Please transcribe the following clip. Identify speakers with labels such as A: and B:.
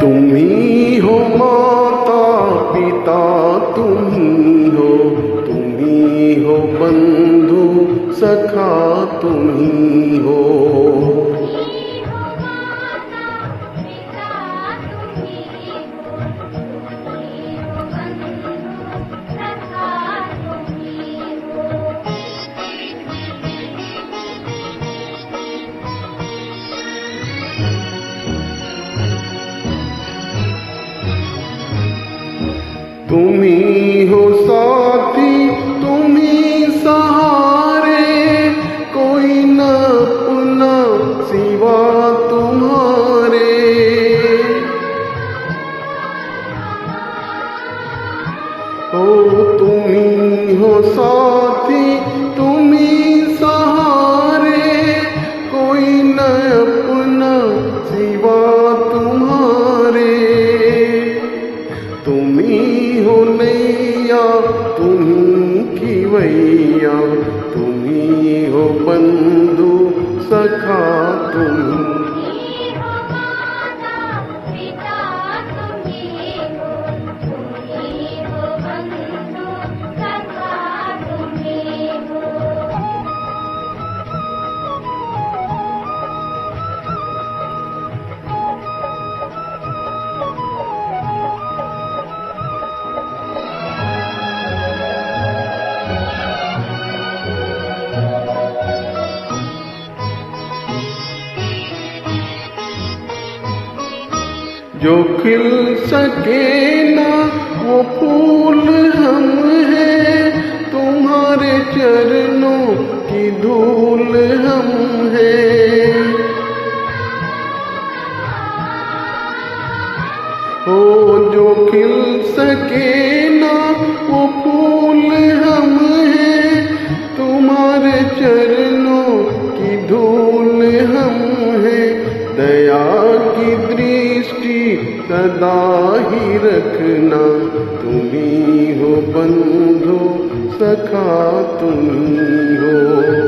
A: तुम ही हो माता पिता, तुम ही हो बंधु सखा, तुम ही हो। तुम ही हो साथी, तुम ही सहारे, कोई न अपना सिवा तुम्हारे। ओ तुम ही हो साथी, तुम ही सहारे, कोई न अपना सिवा तुम्हारे। तुम ही हो नैया, तुम ही खिवैया, तुम ही हो बंधु सखा, तुम ही हो माता पिता, तुम ही हो बंधु सखा, तुम ही हो। जो खिल सके ना वो फूल हम हैं, तुम्हारे चरणों की धूल हम हैं। ओ जो खिल सके ना वो फूल हम हैं, तुम्हारे चरणों की धूल हम हैं। दया की दृष्टि सदा ही रखना, तुम ही हो बंधु सखा, तुम ही हो।